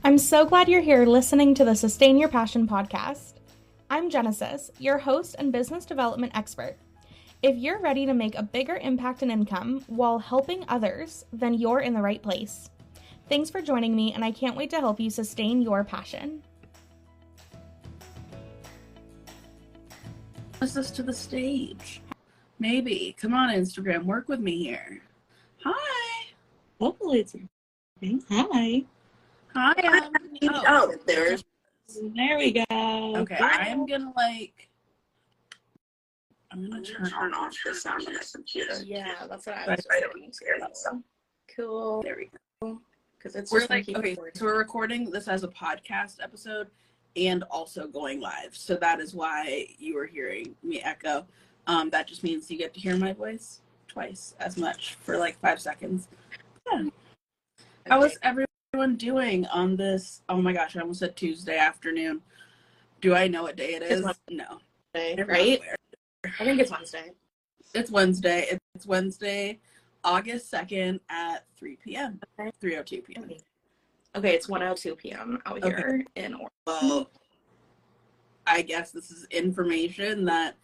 I'm so glad you're here listening to the Sustain Your Passion podcast. I'm Genesis, your host and business development expert. If you're ready to make a bigger impact and income while helping others, then you're in the right place. Thanks for joining me, and I can't wait to help you sustain your passion. Us to the stage. Maybe. Come on, Instagram. Work with me here. Hi. Hopefully it's hi. Hi. There we go. Okay, I'm gonna turn off the sound on my computer. Yeah, that's what I was doing. Cool. There we go. Because it's So we're recording this as a podcast episode and also going live. So that is why you are hearing me echo. That just means you get to hear my voice twice as much for 5 seconds. Yeah. Okay. How is everyone doing on this? Oh my gosh, I almost said Tuesday afternoon. Do I know what day it is? No. Right? I think it's Wednesday. It's Wednesday. It's Wednesday, August 2nd at 3 p.m. 3:02 p.m. Okay, it's 1:02 p.m. out here in Oregon. Well, I guess this is information that,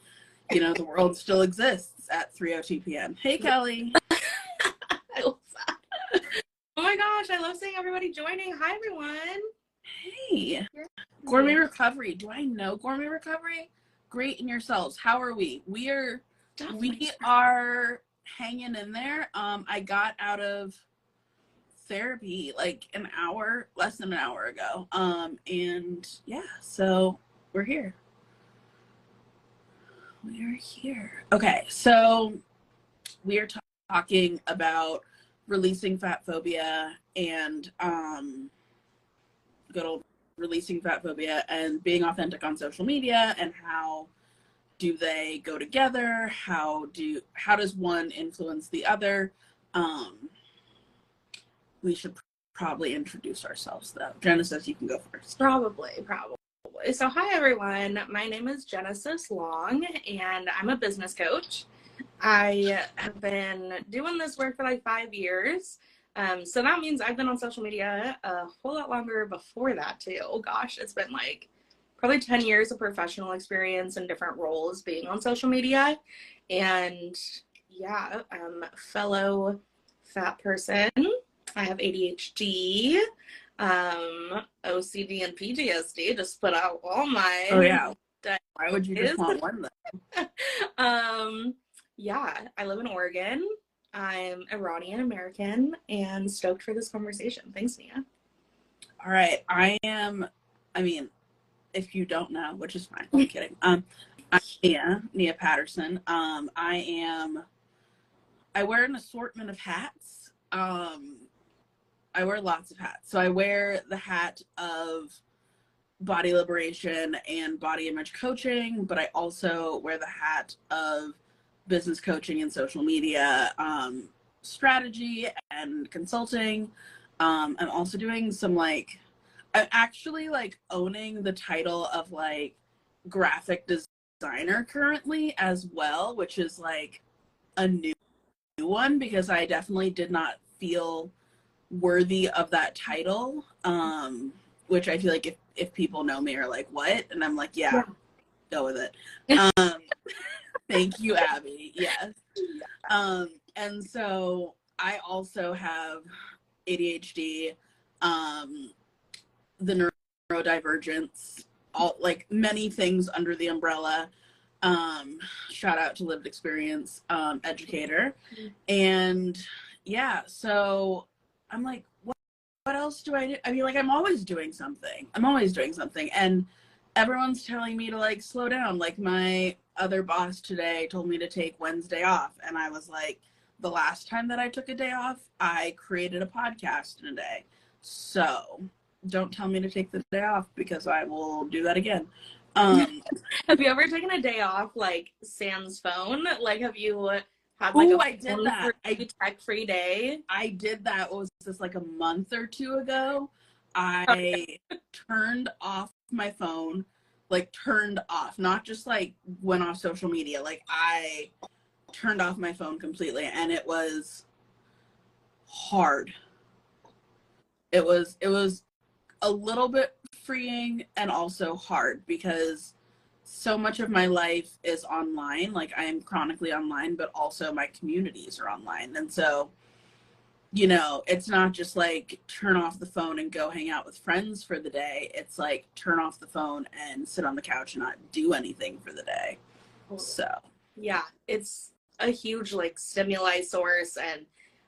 the world still exists at 3:02 p.m. Hey, Kelly. I love that. Oh my gosh, I love seeing everybody joining. Hi, everyone. Hey. Gourmet Recovery. Do I know Gourmet Recovery? Great, and yourselves. How are we? We are hanging in there. I got out of therapy less than an hour ago. And yeah, so we're here. We are here. Okay, so we are talking about releasing fatphobia and good old releasing fatphobia and being authentic on social media, and how do they go together? How does one influence the other? We should probably introduce ourselves though. Genesis, you can go first. Probably. So hi everyone, my name is Genesis Long and I'm a business coach. I have been doing this work for 5 years. So that means I've been on social media a whole lot longer before that too. Oh gosh, it's been probably 10 years of professional experience in different roles being on social media. And yeah, fellow fat person. I have ADHD, OCD, and PTSD. Just put out all my. Oh yeah. Why would you just want one though? Yeah, I live in Oregon. I'm Iranian American and stoked for this conversation. Thanks, Nia. All right, if you don't know, which is fine, I'm kidding. I'm Nia Patterson. I wear an assortment of hats. I wear lots of hats. So I wear the hat of body liberation and body image coaching, but I also wear the hat of business coaching and social media strategy and consulting. I'm also doing some I'm actually owning the title of graphic designer currently as well, which is a new one because I definitely did not feel worthy of that title, which I feel if people know me are what, and I'm yeah, go with it. Thank you, Abby. Yes. And so I also have ADHD, the neurodivergence, all many things under the umbrella. Shout out to lived experience educator. And yeah, so I'm what else do I do? I'm always doing something. And everyone's telling me to slow down. My other boss today told me to take Wednesday off. And I was the last time that I took a day off, I created a podcast in a day. So don't tell me to take the day off because I will do that again. Have you ever taken a day off sans phone? Have you had I did that. A tech-free day? I did that. What was this, a month or two ago? I turned off my phone, turned off, not just went off social media. I turned off my phone completely, and it was hard. It was a little bit freeing and also hard, because so much of my life is online. Like, I am chronically online, but also my communities are online. And so, you know, it's not just like turn off the phone and go hang out with friends for the day. It's like turn off the phone and sit on the couch and not do anything for the day. So yeah, it's a huge like stimuli source, and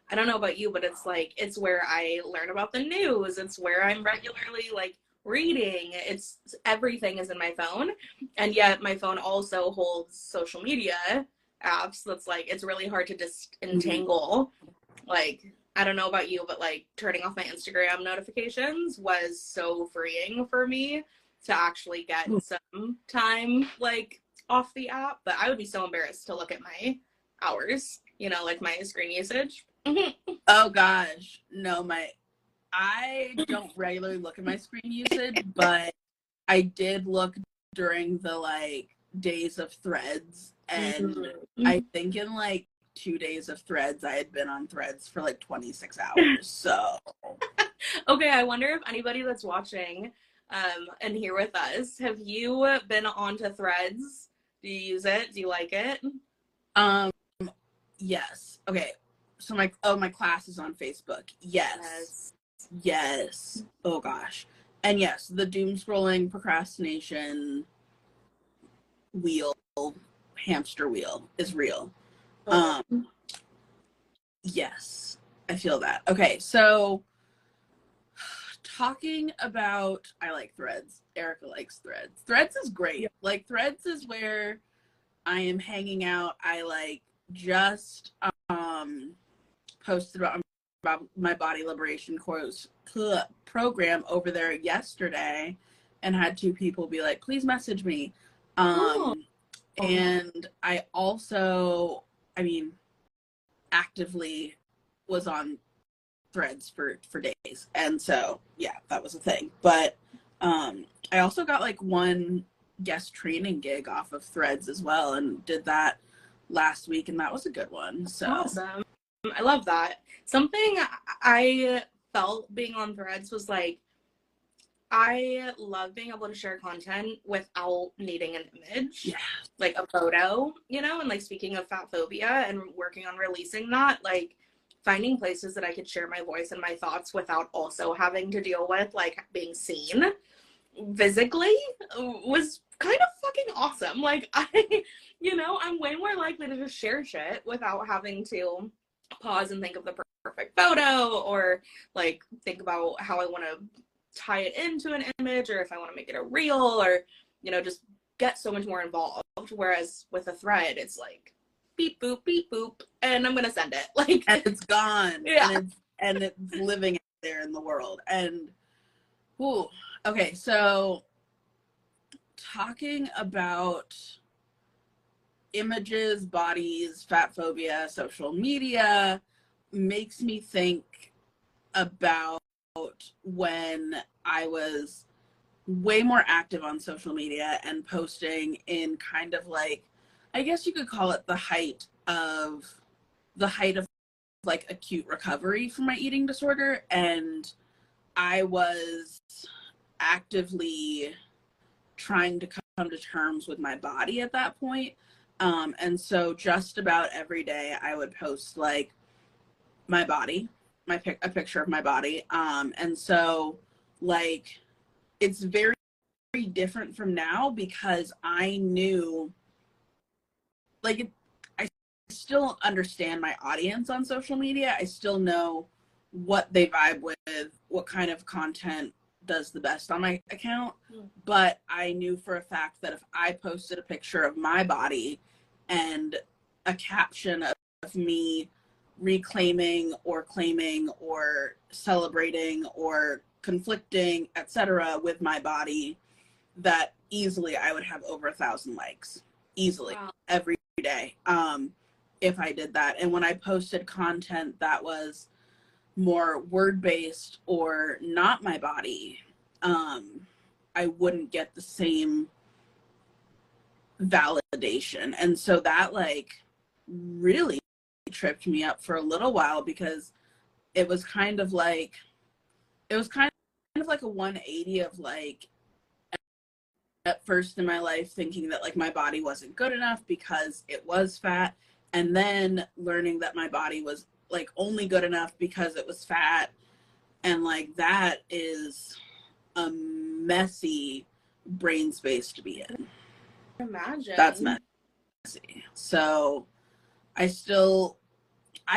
I don't know about you, but it's like it's where I learn about the news. It's where I'm regularly like reading. It's everything is in my phone, and yet my phone also holds social media apps. That's like it's really hard to disentangle. Like, I don't know about you, but like turning off my Instagram notifications was so freeing for me to actually get some time like off the app. But I would be so embarrassed to look at my hours, you know, like my screen usage. oh gosh, no, I don't regularly look at my screen usage, but I did look during the like days of Threads, and I think in like 2 days of Threads, I had been on Threads for like 26 hours. So okay, I wonder if anybody that's watching and here with us, have you been onto Threads? Do you use it? Do you like it? Yes. Okay. So my class is on Facebook. Yes. Oh gosh. And yes, the doom scrolling procrastination wheel, hamster wheel is real. Yes, I feel that. Okay, so talking about, I like Threads. Erica likes Threads. Threads is great. Yeah. Like, Threads is where I am hanging out. I like just posted about my body liberation course program over there yesterday, and had 2 people be like, please message me. And I also, I mean, actively was on Threads for days. And so, yeah, that was a thing. But I also got like 1 guest training gig off of Threads as well, and did that last week, and that was a good one. So awesome. I love that. Something I felt being on Threads was like, I love being able to share content without needing an image, like a photo, you know, and like speaking of fatphobia and working on releasing that, like finding places that I could share my voice and my thoughts without also having to deal with like being seen physically was kind of fucking awesome. Like you know, I'm way more likely to just share shit without having to pause and think of the perfect photo, or like think about how I want to tie it into an image, or if I want to make it a reel, or, you know, just get so much more involved. Whereas with a thread, it's like beep boop, and I'm gonna send it. Like, and it's gone. Yeah. And it's living there in the world. And okay, so talking about images, bodies, fat phobia, social media makes me think about when I was way more active on social media and posting in kind of like, I guess you could call it the height of like acute recovery from my eating disorder. And I was actively trying to come to terms with my body at that point. And so just about every day I would post like my body, a picture of my body. And so like, it's very, very different from now, because I knew, like, I still understand my audience on social media. I still know what they vibe with, what kind of content does the best on my account. But I knew for a fact that if I posted a picture of my body and a caption of me reclaiming or claiming or celebrating or conflicting, etc., with my body, that easily I would have over 1,000 likes easily. Wow. Every day, if I did that. And when I posted content that was more word-based or not my body, I wouldn't get the same validation. And so that like really tripped me up for a little while, because it was kind of like of like a 180 of like, at first in my life thinking that like my body wasn't good enough because it was fat, and then learning that my body was like only good enough because it was fat. And like that is a messy brain space to be in. Imagine. That's messy. So I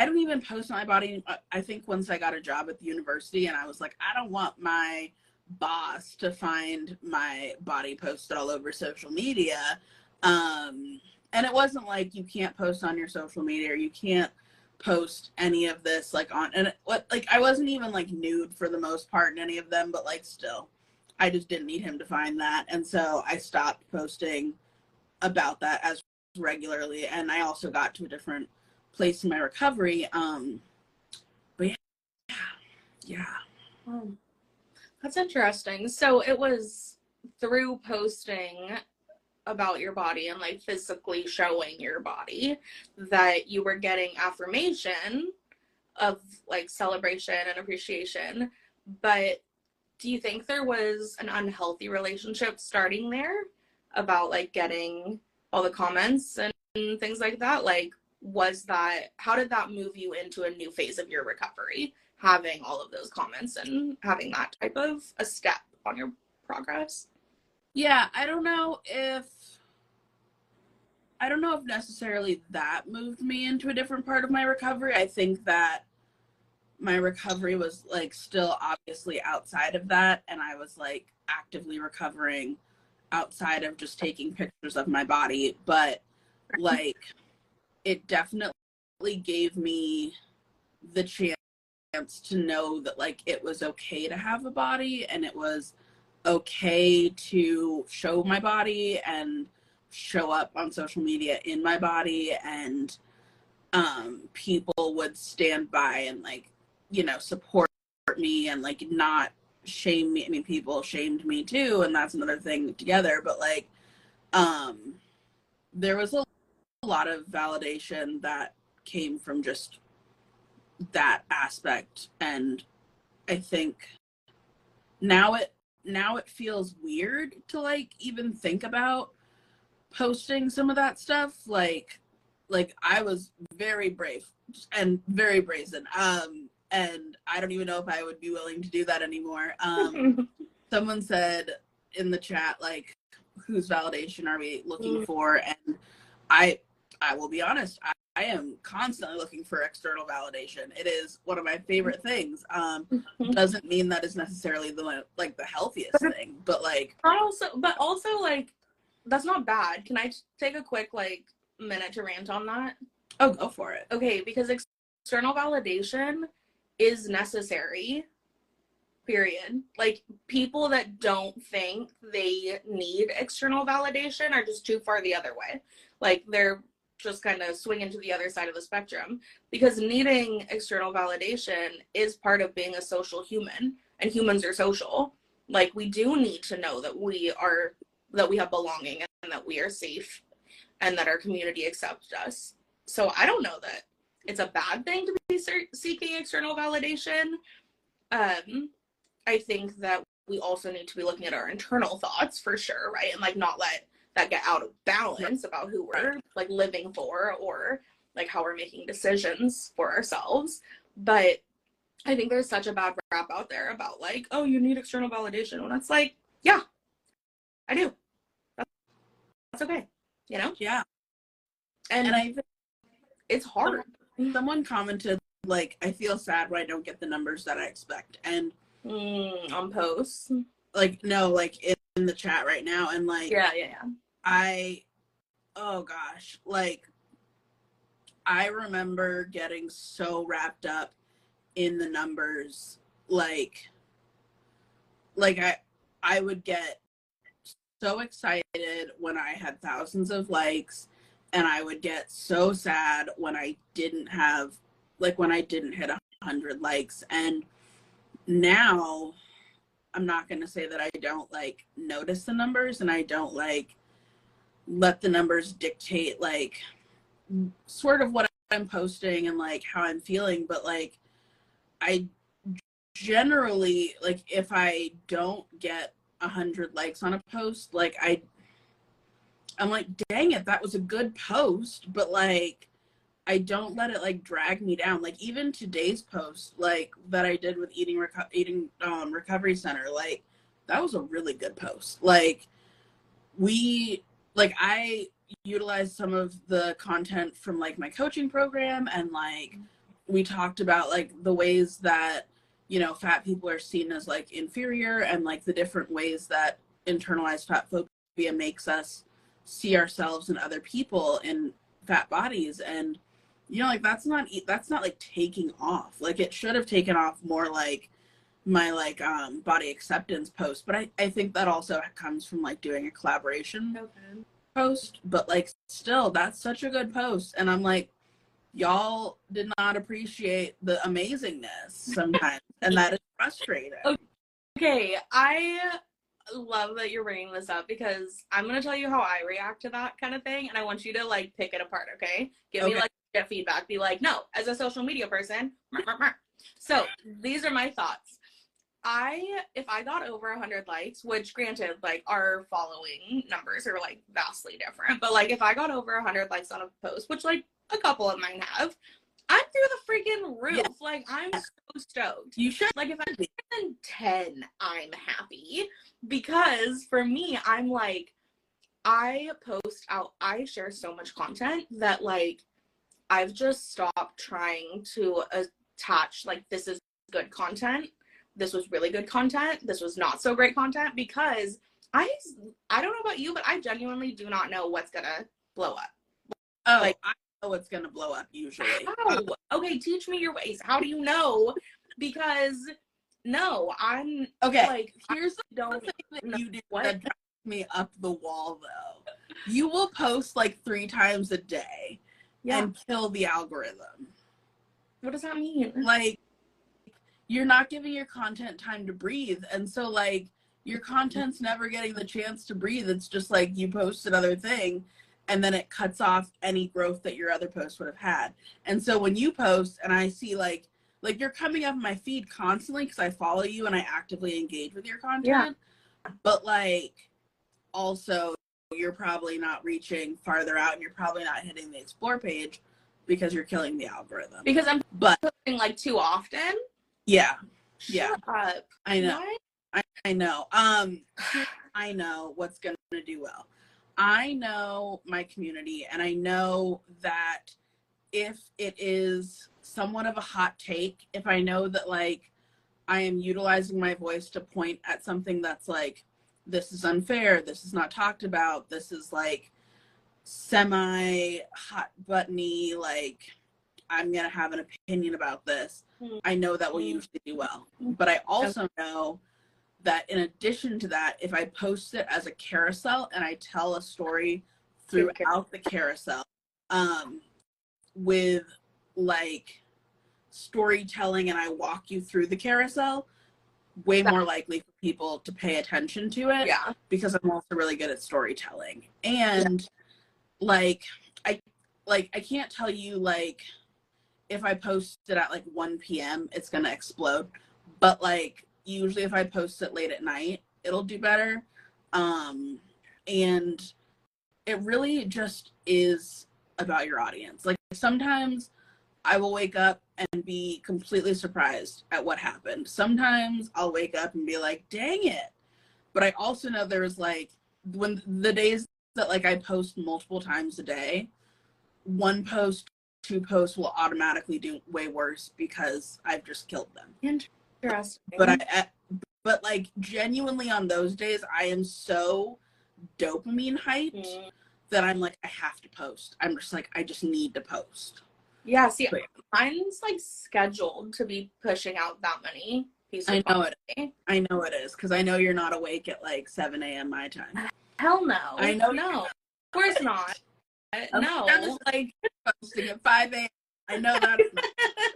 don't even post my body. I think once I got a job at the university and I was like, I don't want my boss to find my body posted all over social media. And it wasn't like you can't post on your social media or you can't post any of this like on, and like I wasn't even like nude for the most part in any of them, but like still I just didn't need him to find that. And so I stopped posting about that as regularly. And I also got to a different place in my recovery. But yeah. That's interesting. So it was through posting about your body and like physically showing your body that you were getting affirmation of like celebration and appreciation. But do you think there was an unhealthy relationship starting there about like getting all the comments and things like that? Like, how did that move you into a new phase of your recovery, having all of those comments and having that type of a step on your progress? Yeah, I don't know if necessarily that moved me into a different part of my recovery. I think that my recovery was like still obviously outside of that, and I was like actively recovering outside of just taking pictures of my body. But like it definitely gave me the chance to know that like it was okay to have a body, and it was okay to show my body and show up on social media in my body, and people would stand by and like, you know, support me and like not shame me. I mean, people shamed me too, and that's another thing together, but like there was a lot of validation that came from just that aspect. And I think now it feels weird to like even think about posting some of that stuff. Like I was very brave and very brazen, and I don't even know if I would be willing to do that anymore. Someone said in the chat, like, whose validation are we looking for? And I will be honest, I am constantly looking for external validation. It is one of my favorite things. Doesn't mean that is necessarily the healthiest thing, but also like that's not bad. Can I take a quick like minute to rant on that? Oh, go for it. Okay, because external validation is necessary. Period. Like, people that don't think they need external validation are just too far the other way. Like, they're just kind of swinging to the other side of the spectrum, because needing external validation is part of being a social human, and humans are social. Like, we do need to know that we have belonging and that we are safe and that our community accepts us. So I don't know that it's a bad thing to be seeking external validation. I think that we also need to be looking at our internal thoughts for sure, right? And like not let that get out of balance about who we're like living for or like how we're making decisions for ourselves. But I think there's such a bad rap out there about like, oh, you need external validation. And it's like, yeah, I do. That's okay, you know? Yeah. And I think it's hard. Someone commented, like, I feel sad when I don't get the numbers that I expect. And on posts, like, no, like in the chat right now. And like, yeah. Oh gosh, like I remember getting so wrapped up in the numbers. Like I would get so excited when I had thousands of likes, and I would get so sad when I didn't hit 100 likes. And now I'm not going to say that I don't like notice the numbers, and I don't like let the numbers dictate like sort of what I'm posting and like how I'm feeling, but like I generally, like, if I don't get 100 likes on a post, like, I'm like, dang it, that was a good post, but like, I don't let it like drag me down. Like, even today's post, like, that I did with eating recovery center, like, that was a really good post. Like, I utilized some of the content from like my coaching program, and like we talked about like the ways that, you know, fat people are seen as like inferior, and like the different ways that internalized fatphobia makes us see ourselves and other people in fat bodies. And, you know, like that's not like taking off. Like, it should have taken off more like my like body acceptance post, but I think that also comes from like doing a collaboration post. But like, still, that's such a good post, and I'm like, y'all did not appreciate the amazingness sometimes, and that is frustrating. Okay, I love that you're bringing this up, because I'm going to tell you how I react to that kind of thing, and I want you to like pick it apart, okay? Give me like get feedback. Be like, no, as a social media person. So these are my thoughts. If I got over 100 likes, which granted, like, our following numbers are like vastly different, but like if I got over 100 likes on a post, which like a couple of mine have, I'm through the freaking roof. Yeah. Like, I'm so stoked. You should. Like, if I'm in 10, I'm happy, because for me, I'm like, I share so much content that like I've just stopped trying to attach like, this is good content, this was really good content, this was not so great content, because I don't know about you, but I genuinely do not know what's gonna blow up. Oh, like, I know what's gonna blow up usually. How? Okay, teach me your ways. How do you know? Because no, I'm okay. Like, here's the thing that you do that drives me up the wall, though. You will post like 3 times a day and kill the algorithm. What does that mean? Like, you're not giving your content time to breathe, and so like your content's never getting the chance to breathe. It's just like you post another thing, and then it cuts off any growth that your other posts would have had. And so when you post and I see like you're coming up in my feed constantly because I follow you and I actively engage with your content, but like also you're probably not reaching farther out, and you're probably not hitting the explore page because you're killing the algorithm. Because I'm posting like too often. Yeah. Shut up. I know. I know. I know what's going to do well. I know my community, and I know that if it is somewhat of a hot take, if I know that like I am utilizing my voice to point at something that's like, this is unfair, this is not talked about, this is like semi hot buttony, like I'm gonna have an opinion about this, I know that will usually do well. But I also know that in addition to that, if I post it as a carousel and I tell a story throughout the carousel, with like storytelling, and I walk you through the carousel, way more likely for people to pay attention to it. Yeah. Because I'm also really good at storytelling. And like I can't tell you like if I post it at like 1 p.m. it's gonna explode. But like usually if I post it late at night, it'll do better. And it really just is about your audience. Like, sometimes I will wake up and be completely surprised at what happened. Sometimes I'll wake up and be like, dang it. But I also know there's like, when the days that like I post multiple times a day, 1 post, 2 posts will automatically do way worse because I've just killed them. Interesting. But like genuinely on those days, I am so dopamine hyped that I'm like, I have to post. I'm just like, I just need to post. Yeah, see, mine's like scheduled to be pushing out that many pieces. I know it is, because I know you're not awake at like 7 a.m. my time. Hell no. I know. No, of course not. No, like posting at 5 a.m. I know that.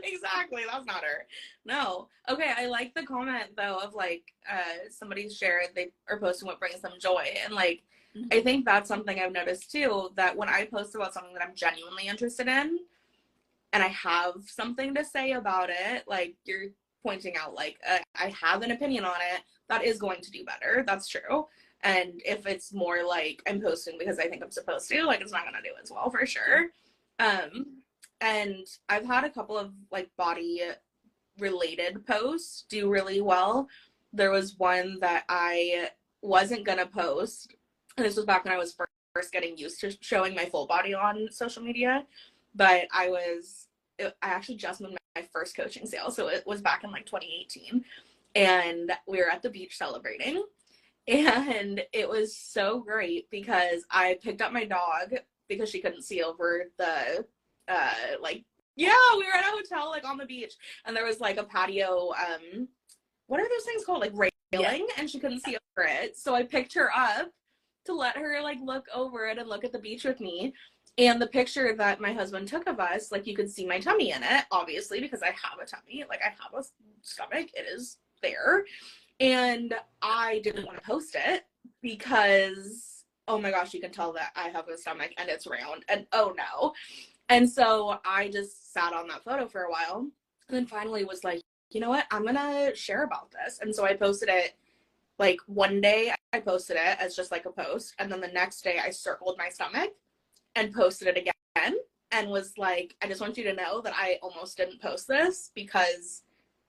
Exactly, that's not her. No. Okay, I like the comment though of like somebody shared they are posting what brings them joy, and like I think that's something I've noticed too, that when I post about something that I'm genuinely interested in and I have something to say about it, like you're pointing out, like, I have an opinion on it that is going to do better. That's true. And if it's more like I'm posting because I think I'm supposed to, like, it's not going to do as well for sure. And I've had a couple of like body related posts do really well. There was one that I wasn't going to post. And this was back when I was first getting used to showing my full body on social media. But I actually just won my first coaching sale. So it was back in like 2018. And we were at the beach celebrating. And it was so great because I picked up my dog because she couldn't see over the, we were at a hotel, like, on the beach. And there was, like, a patio, what are those things called? Like, railing? Yeah. And she couldn't see over it. So I picked her up to let her, like, look over it and look at the beach with me. And the picture that my husband took of us, like, you could see my tummy in it, obviously, because I have a tummy. Like, I have a stomach. It is there. And I didn't want to post it because, oh my gosh, you can tell that I have a stomach and it's round. And oh no. And so I just sat on that photo for a while. And then finally was like, you know what? I'm going to share about this. And so I posted it, like, one day I posted it as just like a post. And then the next day I circled my stomach and posted it again and was like, I just want you to know that I almost didn't post this because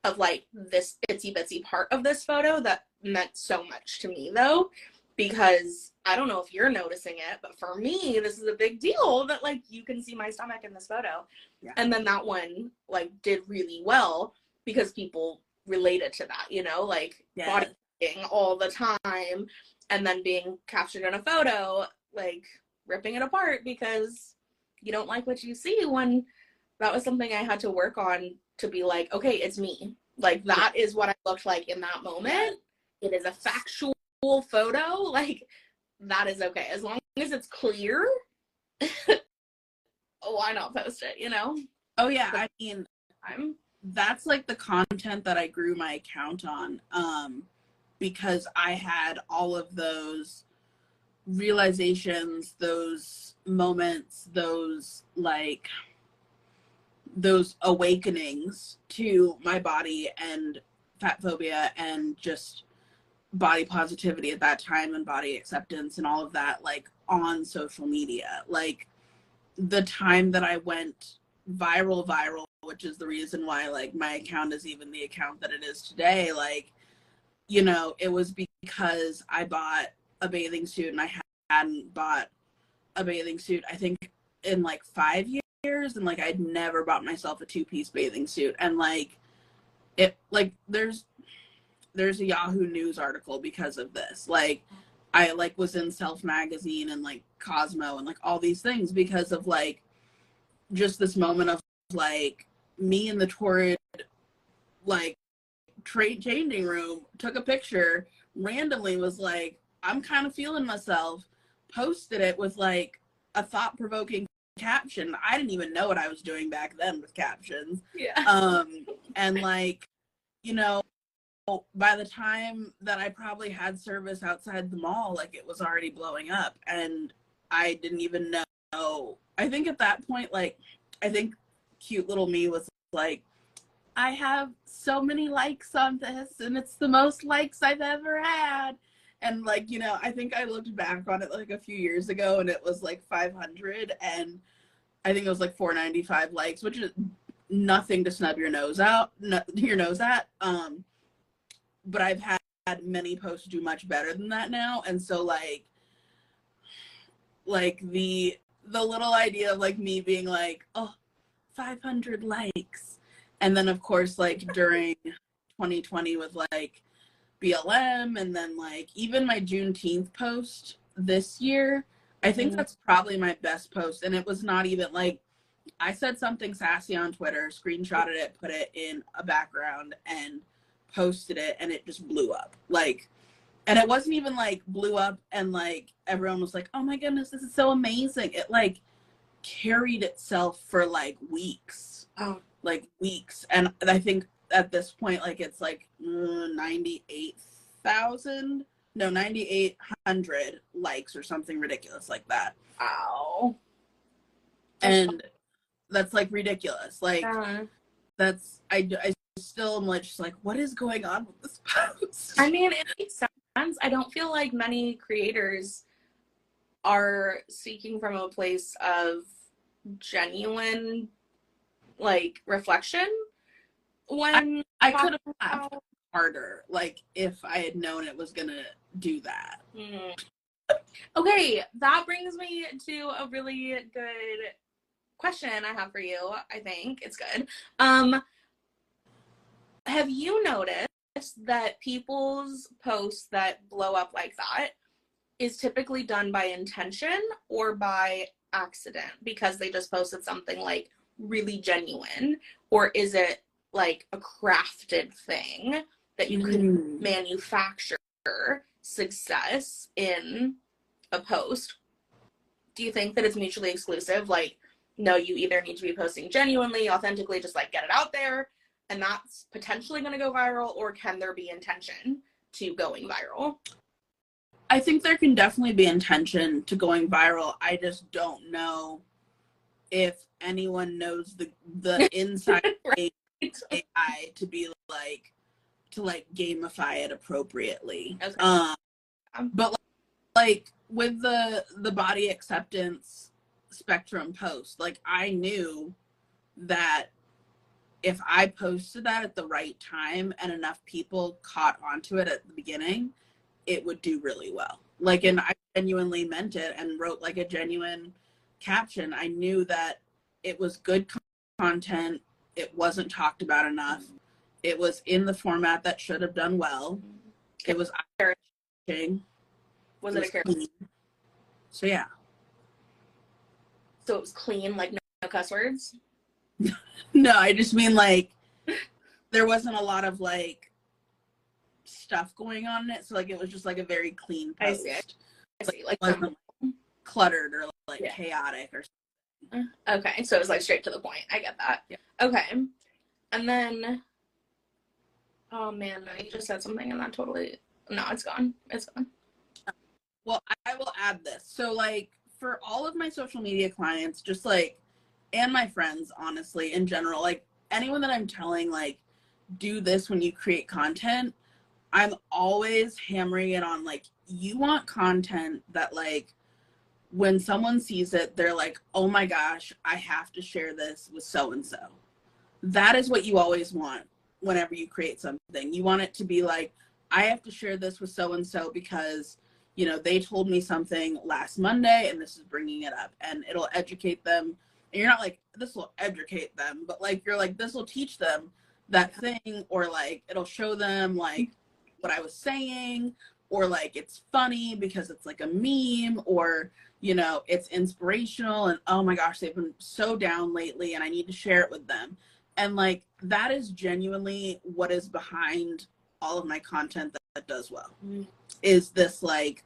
of, like, this itsy bitsy part of this photo that meant so much to me, though, because I don't know if you're noticing it, but for me, this is a big deal that, like, you can see my stomach in this photo. Yeah. And then that one, like, did really well because people related to that, you know, like, bodybuilding all the time and then being captured in a photo, like, ripping it apart because you don't like what you see, when that was something I had to work on to be like, okay, it's me. Like, that is what I looked like in that moment. It is a factual photo. Like, that is okay. As long as it's clear, why not post it, you know? Oh, yeah. I mean, that's, like, the content that I grew my account on, because I had all of those realizations, those moments, those, like, those awakenings to my body and fat phobia and just body positivity at that time and body acceptance and all of that, like, on social media. Like, the time that I went viral, which is the reason why, like, my account is even the account that it is today, like, you know, it was because I bought a bathing suit and I hadn't bought a bathing suit, I think, in, like, 5 years. And, like, I'd never bought myself a 2-piece bathing suit. And, like, it, like, there's a Yahoo News article because of this. Like, I, like, was in Self magazine and, like, Cosmo and, like, all these things because of, like, just this moment of, like, me in the torrid, like, changing room, took a picture, randomly was like, I'm kind of feeling myself, posted it with, like, a thought-provoking caption. I didn't even know what I was doing back then with captions. Yeah. And, like, you know, by the time that I probably had service outside the mall, like, it was already blowing up and I didn't even know. I think at that point, like, I think cute little me was like, I have so many likes on this and it's the most likes I've ever had. And, like, you know, I think I looked back on it, like, a few years ago and it was, like, 500 and I think it was, like, 495 likes, which is nothing to snub your nose at. But I've had many posts do much better than that now. And so, like the little idea of, like, me being like, oh, 500 likes. And then, of course, like, during 2020 with, like, BLM and then, like, even my Juneteenth post this year, I think that's probably my best post. And it was not even, like, I said something sassy on Twitter, screenshotted it, put it in a background and posted it and it just blew up. Like, and it wasn't even, like, blew up and, like, everyone was like, oh my goodness, this is so amazing. It, like, carried itself for, like, weeks. Oh. Like, weeks. And I think at this point, like, it's like 9,800 likes or something ridiculous like that. Ow. And that's, like, ridiculous. Like, that's, I still am like, just like, what is going on with this post? I mean, it makes sense. I don't feel like many creators are speaking from a place of genuine, like, reflection when I could have laughed harder, like, if I had known it was gonna do that. Okay, that brings me to a really good question I have for you. I think it's good. Have you noticed that people's posts that blow up like that is typically done by intention or by accident because they just posted something like really genuine, or is it like a crafted thing that you could manufacture success in a post? Do you think that it's mutually exclusive? Like, no, you either need to be posting genuinely, authentically, just like get it out there, and that's potentially going to go viral, or can there be intention to going viral? I think there can definitely be intention to going viral. I just don't know if anyone knows the inside Right. AI to be like, to like gamify it appropriately. Okay. But like with the body acceptance spectrum post, like I knew that if I posted that at the right time and enough people caught onto it at the beginning, it would do really well. Like, and I genuinely meant it and wrote like a genuine caption. I knew that it was good content. It wasn't talked about enough. It was in the format that should have done well. It was eye-catching. Was it a character? So yeah. So it was clean, like no cuss words? No, I just mean like there wasn't a lot of like stuff going on in it. So like it was just like a very clean post. I see. Like it wasn't cluttered or like chaotic or something. Okay, so it was like straight to the point. I get that. Yeah. Okay. And then, oh man, no, you just said something and that totally, no, it's gone. It's gone. Well, I will add this. So like for all of my social media clients, just like, and my friends, honestly, in general, like anyone that I'm telling, like, do this when you create content, I'm always hammering it on, like, you want content that, like, when someone sees it, they're like, oh my gosh, I have to share this with so-and-so. That is what you always want whenever you create something. You want it to be like, I have to share this with so-and-so because, you know, they told me something last Monday and this is bringing it up, and it'll educate them. And you're not like, this will educate them, but like, you're like, this will teach them that thing, or like, it'll show them like what I was saying, or like, it's funny because it's like a meme, or, you know, it's inspirational and oh my gosh, they've been so down lately and I need to share it with them. And like, that is genuinely what is behind all of my content that does well. Is this like,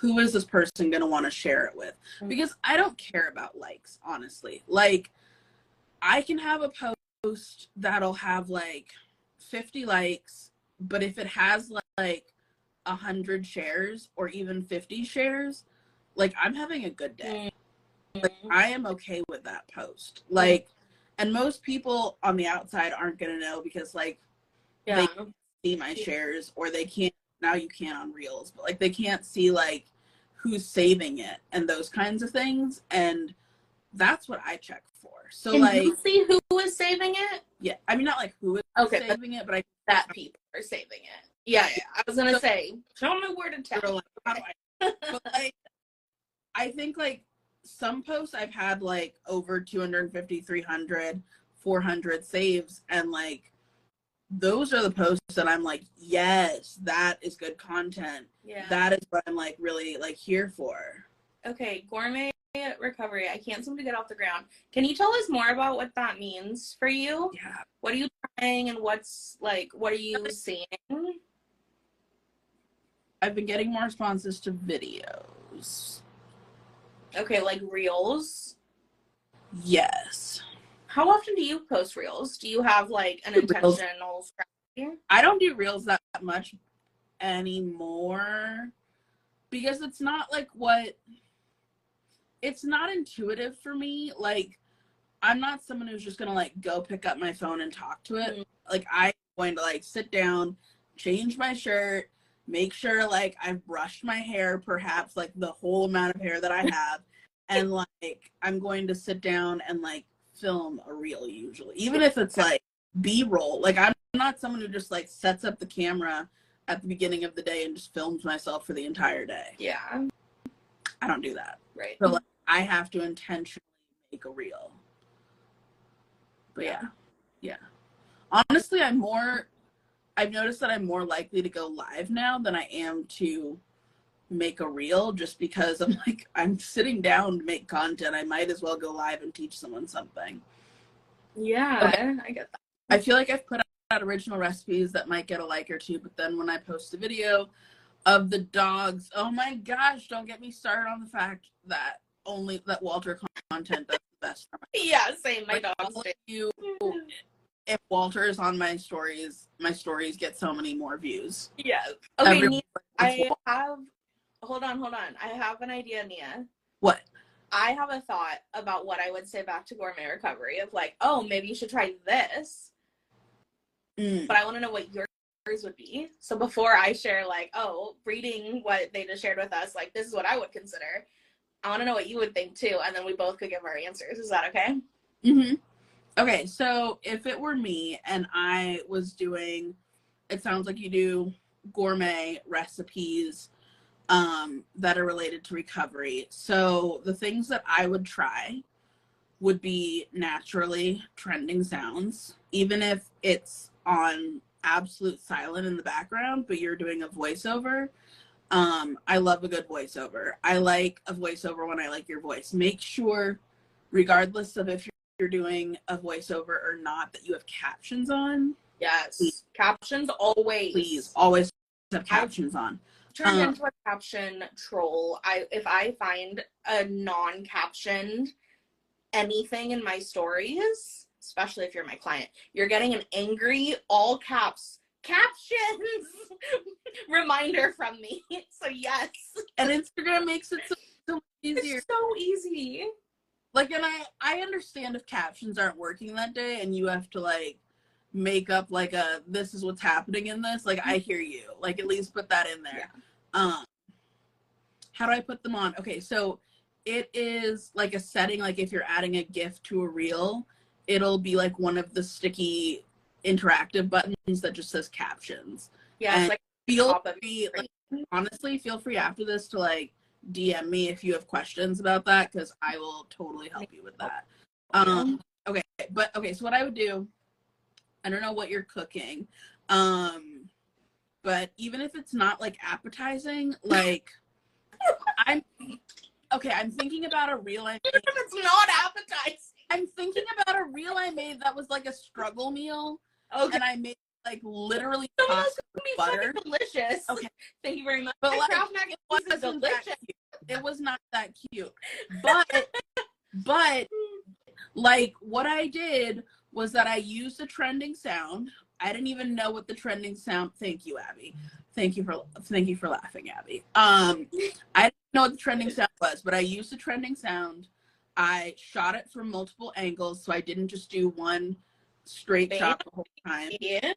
who is this person going to want to share it with? Because I don't care about likes, honestly. Like, I can have a post that'll have like 50 likes, but if it has like 100 shares or even 50 shares, like, I'm having a good day. Like, I am okay with that post. Like, and most people on the outside aren't going to know because like they can't see my shares, or they can't, now you can on Reels, but like they can't see like who's saving it and those kinds of things, and that's what I check for. So can like, you see who is saving it? Yeah, I mean, not like who is saving it, but I that people are saving it. Yeah. I was gonna say, show me where to tell. Like, how do but like, I think like some posts I've had like over 250, 300, 400 saves, and like those are the posts that I'm like, yes, that is good content. Yeah. That is what I'm like really like here for. Okay, gourmet recovery. I can't seem to get off the ground. Can you tell us more about what that means for you? Yeah. What are you trying, and what's like, what are you seeing? I've been getting more responses to videos. Okay, like Reels? Yes. How often do you post Reels? Do you have like an intentional strategy? I don't do Reels that much anymore because it's not like it's not intuitive for me. Like, I'm not someone who's just gonna like go pick up my phone and talk to it. Like I'm going to like sit down, change my shirt, make sure like I've brushed my hair, perhaps like the whole amount of hair that I have, and like I'm going to sit down and like film a reel usually, even if it's like B-roll. Like I'm not someone who just like sets up the camera at the beginning of the day and just films myself for the entire day. Yeah. I don't do that. Right. So like I have to intentionally make a reel. But yeah. Honestly, I've noticed that I'm more likely to go live now than I am to make a reel, just because I'm sitting down to make content. I might as well go live and teach someone something. Yeah, okay. I get that. I feel like I've put out original recipes that might get a like or two, but then when I post a video of the dogs, oh my gosh, don't get me started on the fact that only that Walter content does the best for my Yeah, same. My like, dogs do. If Walter is on my stories get so many more views. Yeah. Okay, Nia, hold on. I have an idea, Nia. What? I have a thought about what I would say back to gourmet recovery of like, oh, maybe you should try this. But I want to know what yours would be. So before I share like, oh, reading what they just shared with us, like this is what I would consider. I want to know what you would think too, and then we both could give our answers. Is that okay? Mm-hmm. Okay, so if it were me and I was doing, it sounds like you do gourmet recipes that are related to recovery. So the things that I would try would be naturally trending sounds, even if it's on absolute silent in the background, but you're doing a voiceover. I love a good voiceover. I like a voiceover when I like your voice. Make sure, regardless of if you're doing a voiceover or not, that you have captions on. Yes. Please. Captions always. Please, always have captions on. Turned into a caption troll. If I find a non-captioned anything in my stories, especially if you're my client, you're getting an angry all caps captions reminder from me. So yes. And Instagram makes it so much easier. It's so easy. Like, and I understand if captions aren't working that day and you have to like make up like this is what's happening in this. Like, I hear you. Like, at least put that in there. Yeah. How do I put them on? Okay, so it is like a setting, like if you're adding a GIF to a reel, it'll be like one of the sticky interactive buttons that just says captions. Yeah, it's like feel free, like, honestly, feel free after this to like DM me if you have questions about that, because I will totally help you with that. Okay, so what I would do, I don't know what you're cooking, but even if it's not like appetizing, like I'm thinking about a reel I made. Even if it's not appetizing. I'm thinking about a reel I made that was like a struggle meal. Okay. And I made like literally pasta with butter. Delicious. Okay. Thank you very much. But like, it wasn't that cute. It was not that cute. But like what I did was that I used a trending sound. I didn't even know what the trending sound. Thank you, Abby. Thank you for laughing, Abby. I didn't know what the trending sound was, but I used the trending sound. I shot it from multiple angles, so I didn't just do one straight shot the whole time. Yeah.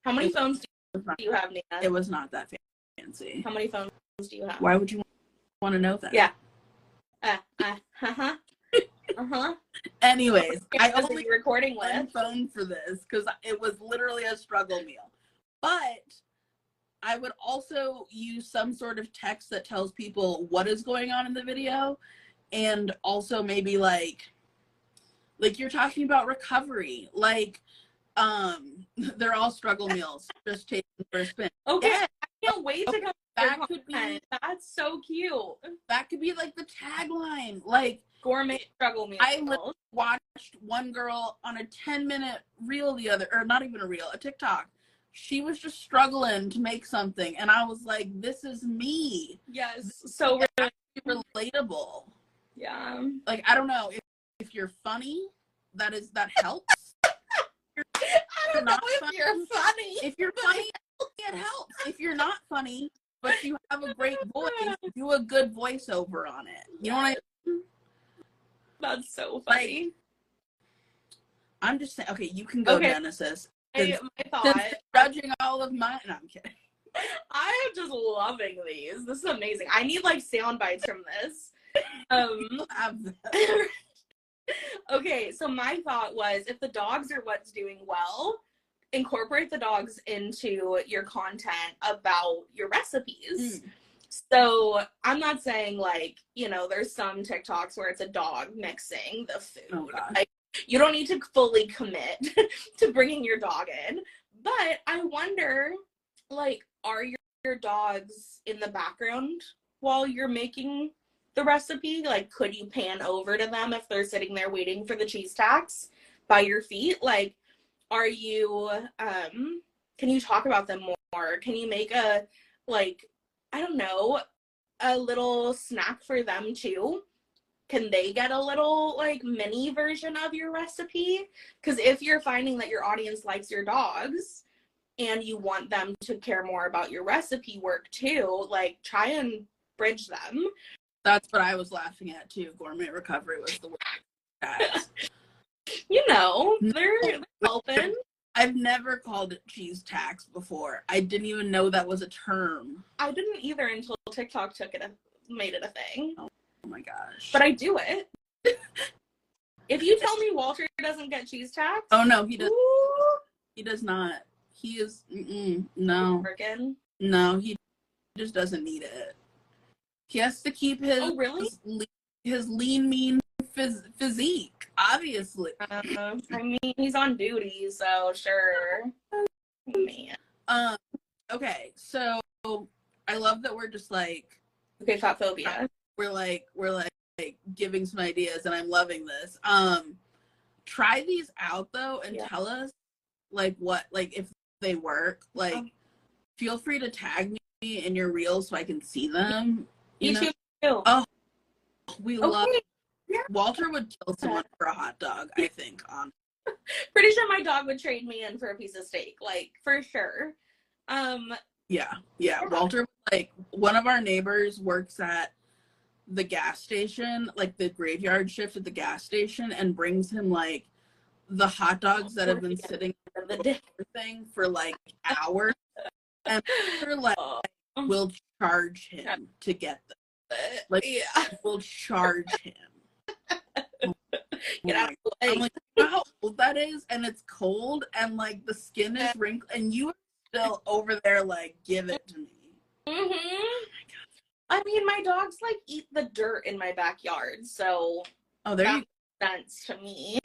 How many phones do you have, Nia? It was not that fancy. How many phones do you have? Why would you want to know that? Yeah. Anyways, I only recording one phone for this because it was literally a struggle meal. But I would also use some sort of text that tells people what is going on in the video. And also maybe like you're talking about recovery, like they're all struggle meals, just taking for a spin. Okay, yeah. I can't wait to go. That could be. That's so cute. That could be like the tagline, like gourmet struggle meals. I watched one girl on a 10-minute reel not even a reel, a TikTok. She was just struggling to make something, and I was like, "This is me." Yes, so relatable. Yeah. Like, I don't know, if you're funny, that helps. I don't know if you're funny. If you're funny, it helps. If you're not funny, but you have a great voice, do a good voiceover on it. You know what I mean? That's so funny. I'm just saying, okay, you can go, Okay. Genesis. My Since thought, judging all of mine. No, I'm kidding. I am just loving these. This is amazing. I need like sound bites from this. Okay, so my thought was, if the dogs are what's doing well, incorporate the dogs into your content about your recipes. So I'm not saying like, you know, there's some TikToks where it's a dog mixing the food. Oh, like, you don't need to fully commit to bringing your dog in. But I wonder, like, are your dogs in the background while you're making the recipe? Like, could you pan over to them if they're sitting there waiting for the cheese tacks by your feet? Like, are you, can you talk about them more? Can you make a, like, I don't know, a little snack for them too? Can they get a little like mini version of your recipe? Because if you're finding that your audience likes your dogs and you want them to care more about your recipe work too, like try and bridge them. That's what I was laughing at too. Gourmet recovery was the word. You know, they're helping. I've never called it cheese tacks before. I didn't even know that was a term. I didn't either until TikTok made it a thing. Oh my gosh. But I do it. If you tell me Walter doesn't get cheese tacks. Oh no, he does. He does not. He is no. Freaking. No, he just doesn't need it. He has to keep his his lean, mean physique, obviously. I mean, he's on duty, so sure. Man. Okay, so I love that we're just like, okay, fatphobia. We're like giving some ideas, and I'm loving this. Try these out though, and tell us like what, like if they work. Like, feel free to tag me in your reels so I can see them. You know? Too. Oh, we love. Yeah. Walter would kill someone for a hot dog, I think. Pretty sure my dog would trade me in for a piece of steak, like for sure. Yeah. Walter, like, one of our neighbors works at the gas station, like the graveyard shift at the gas station, and brings him like the hot dogs that have been sitting in the thing for like hours, and we're like, we'll charge him to get them. Like, we'll charge him. I'm like, you know how old that is, and it's cold, and like the skin is wrinkled, and you are still over there like, give it to me. Oh I mean, my dogs like eat the dirt in my backyard, so there that makes sense to me.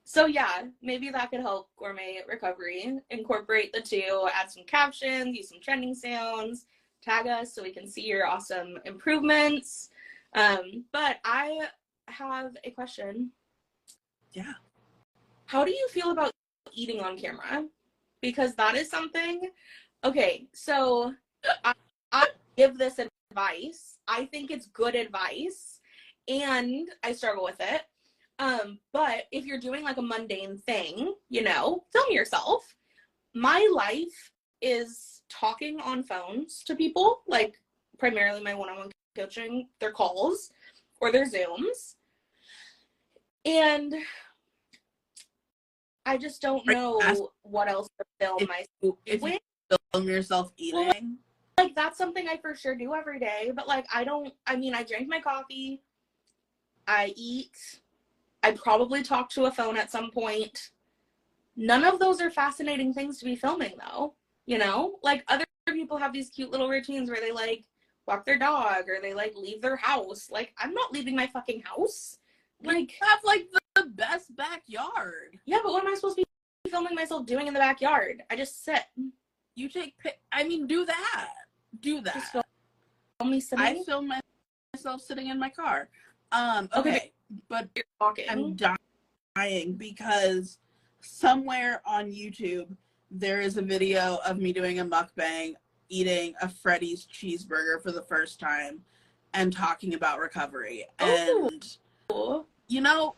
So yeah, maybe that could help gourmet recovery. Incorporate the two, add some captions, use some trending sounds, tag us so we can see your awesome improvements. But I have a question. Yeah. How do you feel about eating on camera? Because that is something. Okay, so I give this advice. I think it's good advice, and I struggle with it. But if you're doing like a mundane thing, you know, film yourself. My life is talking on phones to people, like primarily my one-on-one coaching, their calls or their Zooms. And I just don't know what else to film myself if with. You film yourself eating. Well, like that's something I for sure do every day, but like I drink my coffee, I eat, I probably talk to a phone at some point. None of those are fascinating things to be filming though, you know? Like other people have these cute little routines where they like walk their dog or they like leave their house. Like I'm not leaving my fucking house. Like you have like the best backyard. Yeah, but what am I supposed to be filming myself doing in the backyard? I just sit. You take do that. Do that. Just film me sitting. I film myself sitting in my car. Okay, but you're talking. I'm dying because somewhere on YouTube there is a video of me doing a mukbang eating a Freddy's cheeseburger for the first time and talking about recovery. And you know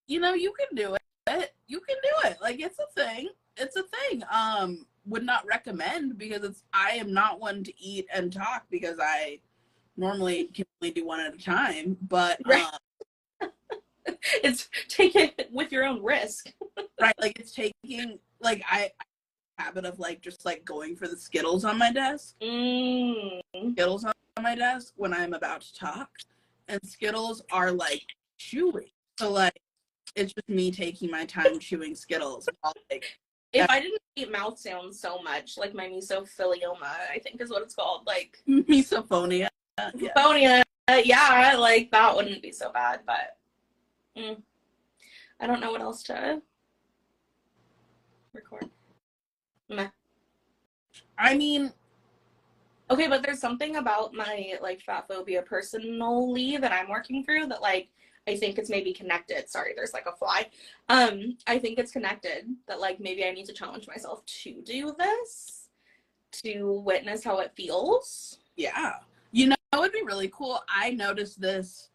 you can do it. You can do it. Like it's a thing. Would not recommend because I am not one to eat and talk because I normally can only do one at a time. But It's take it with your own risk. Right, like it's taking, like I habit of like just like going for the Skittles on my desk. Skittles on my desk when I'm about to talk, and Skittles are like chewy. So like it's just me taking my time chewing Skittles. While, like, if I didn't eat mouth sounds so much, like my mesothelioma, I think is what it's called, like misophonia. Misophonia, yeah, like that wouldn't be so bad, but I don't know what else to record. Meh. I mean, okay, but there's something about my like fat phobia personally that I'm working through that like I think it's maybe connected. Sorry, there's like a fly. I think it's connected that like maybe I need to challenge myself to do this, to witness how it feels. Yeah. You know, it would be really cool. I noticed this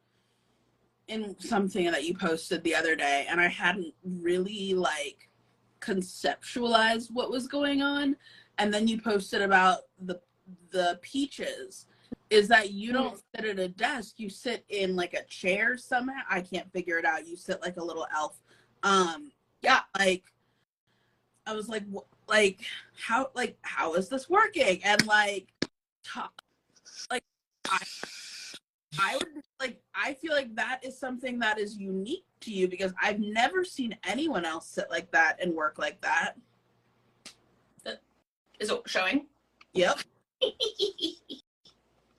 in something that you posted the other day, and I hadn't really like conceptualized what was going on. And then you posted about the peaches, is that you don't sit at a desk, you sit in like a chair somehow. I can't figure it out. You sit like a little elf. Yeah, like I was like how is this working? And like I would like, I feel like that is something that is unique to you, because I've never seen anyone else sit like that and work like that. Is it showing? Yep.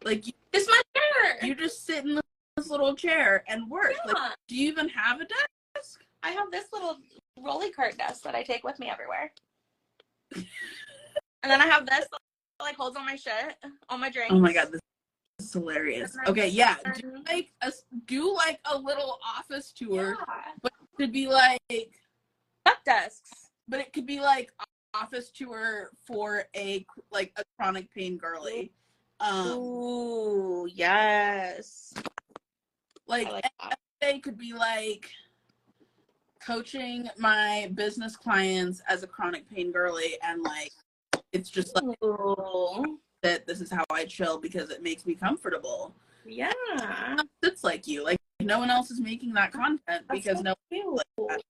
Like this my chair. You just sit in this little chair and work. Yeah. Like, do you even have a desk? I have this little rolly cart desk that I take with me everywhere. And then I have this that like holds all my shit, all my drinks. Oh my god, this is hilarious. Okay, yeah. Do like a little office tour, but it could be like duck desks. But it could be like office tour for a chronic pain girly. Ooh, yes. Like FA could be like coaching my business clients as a chronic pain girly, and like it's just like that this is how I chill because it makes me comfortable. Yeah. It's like you. Like no one else is making that content because no one like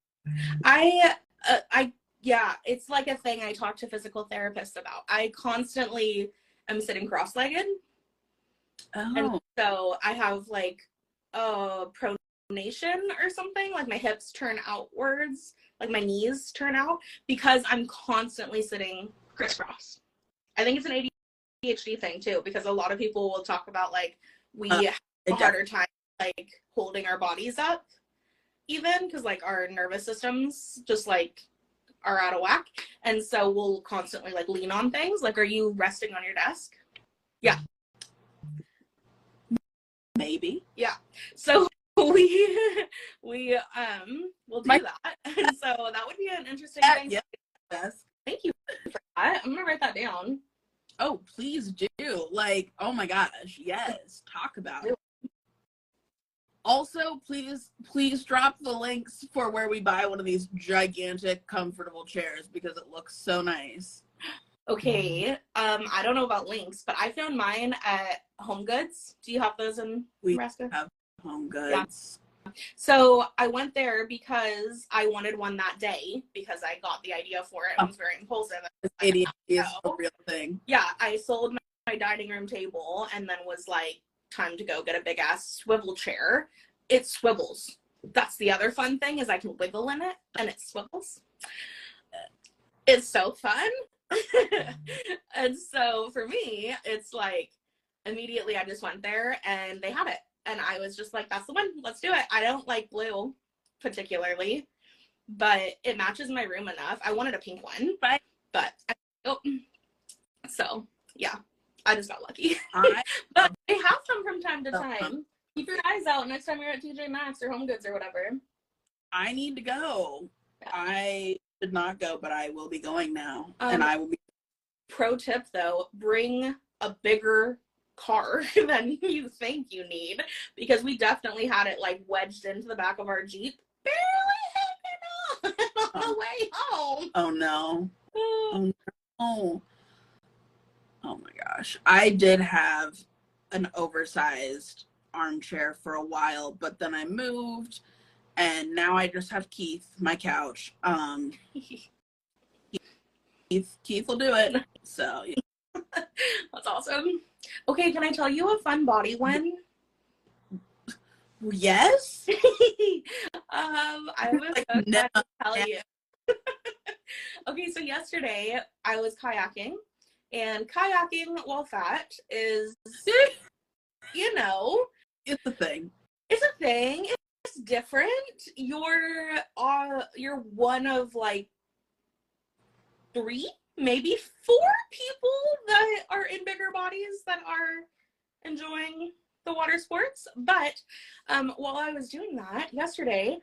that. Yeah, it's like a thing I talk to physical therapists about. I constantly am sitting cross-legged. Oh. And so I have like pronation or something, like my hips turn outwards, like my knees turn out, because I'm constantly sitting crisscross. I think it's an ADHD thing too, because a lot of people will talk about like we have a harder time like holding our bodies up, even because like our nervous systems just like are out of whack, and so we'll constantly like lean on things. Like, are you resting on your desk? Yeah, maybe. Yeah, so we will do that, and so that would be an interesting thing. Yes. Thank you for that. I'm gonna write that down. Oh, please do. Like, oh my gosh, yes. Talk about it. Also, please drop the links for where we buy one of these gigantic, comfortable chairs, because it looks so nice. Okay. I don't know about links, but I found mine at Home Goods. Do you have those in Nebraska? We have Home Goods. Yeah. So I went there because I wanted one that day, because I got the idea for it. I was very impulsive. ADHD is a real thing. Yeah, I sold my dining room table and then was like, time to go get a big ass swivel chair. It swivels. That's the other fun thing, is I can wiggle in it and it swivels. It's so fun. And so for me, it's like immediately I just went there and they had it, and I was just like, that's the one, let's do it. I don't like blue particularly, but it matches my room enough. I wanted a pink one, but so yeah, I just got lucky. But they have them from time to time. Keep your eyes out next time you're at TJ Maxx or Home Goods or whatever. I need to go. Yeah. I did not go, but I will be going now. And I will be. Pro tip though, bring a bigger car than you think you need, because we definitely had it like wedged into the back of our Jeep, barely hanging on the way home. Oh no. Oh no. Oh my gosh. I did have an oversized armchair for a while, but then I moved And now I just have Keith, my couch. Keith will do it. So yeah. That's awesome. Okay, can I tell you a fun body one? Yes. I was so glad to tell you. Okay, so yesterday I was kayaking, and kayaking while fat is, you know, it's a thing. It's a thing. It's different. You're one of like 3, maybe 4 people that are in bigger bodies that are enjoying the water sports. But while I was doing that yesterday,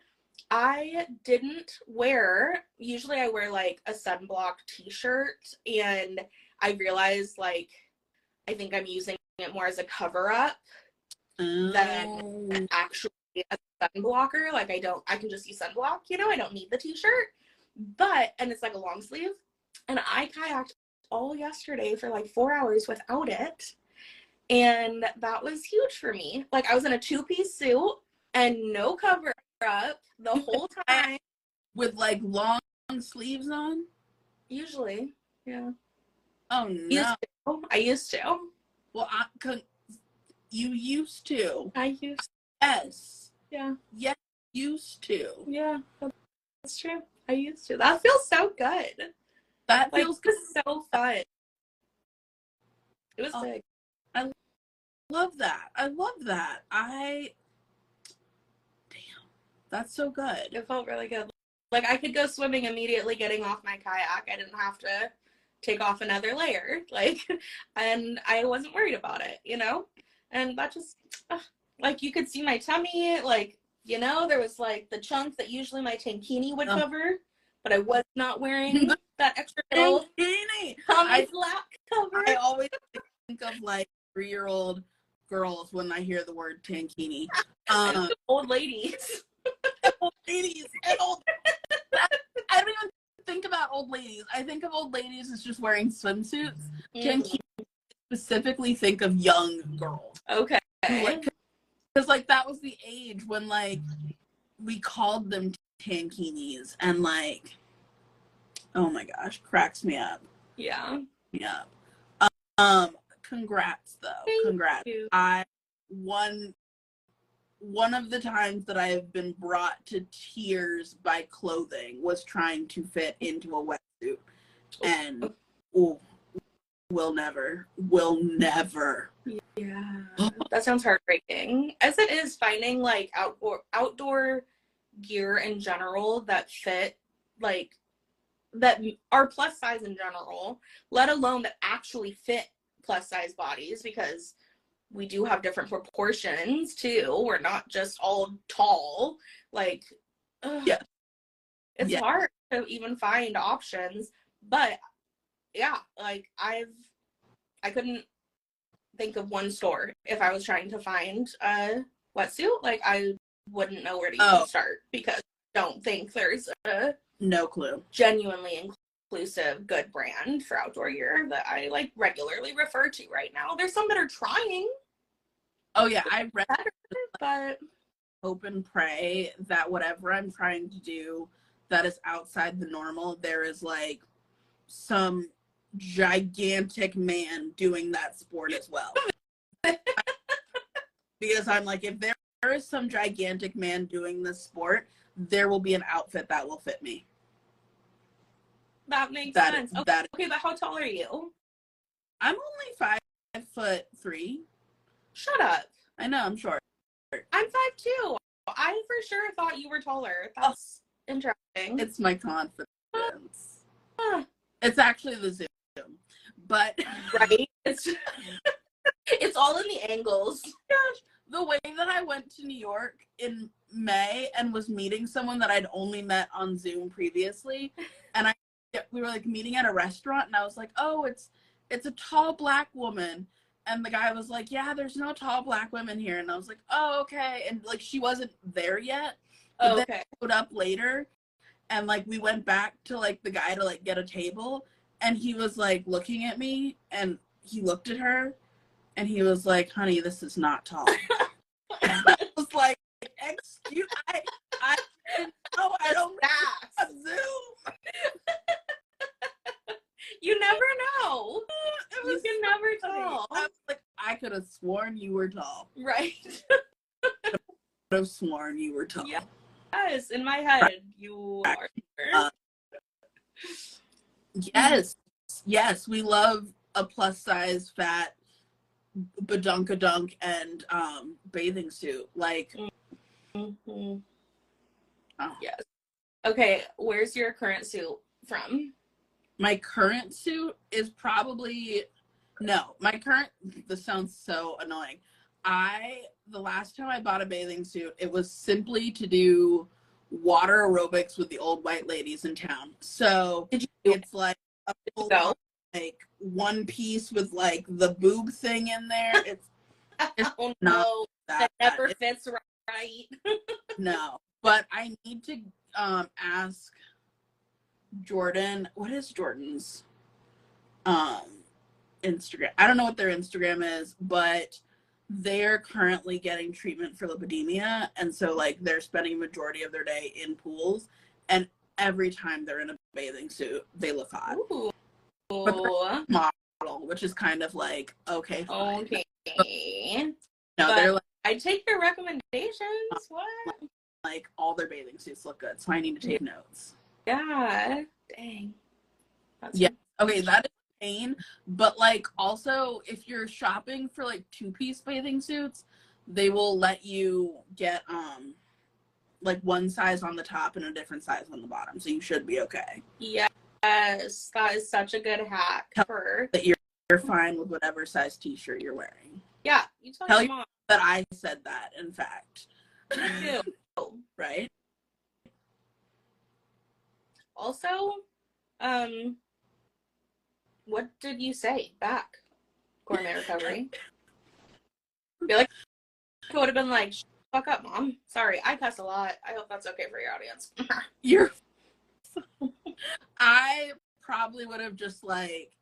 I didn't wear, usually I wear like a sunblock t-shirt, and I realized like I think I'm using it more as a cover up than actually a sun blocker. Like I can just use sunblock, you know, I don't need the t-shirt. And it's like a long sleeve. And I kayaked all yesterday for like 4 hours without it. And that was huge for me. Like I was in a 2-piece suit and no cover up the whole time. With like long sleeves on? Usually, yeah. Oh no. I used to. Well, you used to. I used to. Yes. Yeah. Yes, used to. Yeah, that's true. I used to. That feels so good. That feels so fun. It was big. I love that. Damn, that's so good. It felt really good. Like I could go swimming immediately getting off my kayak. I didn't have to take off another layer. Like, and I wasn't worried about it, you know? And that just, like you could see my tummy, like, you know, there was like the chunk that usually my tankini would cover, but I was not wearing that extra little tummy flap cover. I always think of like 3-year-old girls when I hear the word tankini. Old ladies. Old ladies. I don't even think about old ladies. I think of old ladies as just wearing swimsuits. Tankini, specifically think of young girls. Okay. Because like that was the age when like we called them tankinis, and like, oh my gosh, cracks me up. Yeah. Yeah. Congrats though. Congrats. Thank you. One of the times that I have been brought to tears by clothing was trying to fit into a wetsuit, and will never. Yeah, that sounds heartbreaking. As it is finding like outdoor gear in general that fit, like that are plus size in general, let alone that actually fit plus size bodies, because we do have different proportions too. We're not just all tall. Like, yeah, it's hard to even find options. But yeah, like I couldn't think of one store if I was trying to find a wetsuit. Like I wouldn't know where to even start, because I don't think there's a no clue genuinely inclusive good brand for outdoor gear that I like regularly refer to right now. There's some that are trying. Oh yeah, I read better, but hope and pray that whatever I'm trying to do that is outside the normal, there is like some gigantic man doing that sport as well. Because I'm like, if there is some gigantic man doing this sport, there will be an outfit that will fit me. That makes sense. Okay, but how tall are you? I'm only 5'3". Shut up. I know, I'm short. I'm 5'2". I for sure thought you were taller. That's interesting. It's my confidence. It's actually the Zoom. But right? It's all in the angles. Gosh, the way that I went to New York in May and was meeting someone that I'd only met on Zoom previously, and we were like meeting at a restaurant, and I was like, oh, it's a tall black woman. And the guy was like, yeah, there's no tall black women here. And I was like, oh, okay. And like, she wasn't there yet. But then showed up later. And like, we went back to like the guy to like get a table. And he was like looking at me, and he looked at her, and he was like, honey, this is not tall. And I was like, excuse, No, I don't Fast. Zoom. You never know. You can never funny. tell. I was like, I could have sworn you were tall. Right. Could have sworn you were tall. Yes, in my head, you are. Yes, we love a plus size fat badunkadunk and bathing suit. Like, Mm-hmm. oh. Yes. Okay, where's your current suit from? My current suit is probably this sounds so annoying. The last time I bought a bathing suit, it was simply to do water aerobics with the old white ladies in town. So it's like a full on, like one piece with like the boob thing in there. It's Oh not no, that never fits right. No, but I need to ask Jordan, what is Jordan's Instagram? I don't know what their Instagram is, but they're currently getting treatment for lipidemia, and so like they're spending a majority of their day in pools, and every time they're in a bathing suit they look hot. Ooh. But they're model, which is kind of like okay, fine. Okay. No, they're like, I take your recommendations. What? Like all their bathing suits look good, so I need to take notes. Yeah. Dang. That's Okay, that is pain, but like also if you're shopping for like 2-piece bathing suits, they will let you get like one size on the top and a different size on the bottom, so you should be okay. Yes, that is such a good hack for that you're fine with whatever size t-shirt you're wearing. Yeah, you tell your mom that I said that, in fact. You do. Right? Also, what did you say back? Gourmet recovery. I feel like it would have been like, fuck up, mom. Sorry, I cuss a lot. I hope that's okay for your audience. I probably would have just like,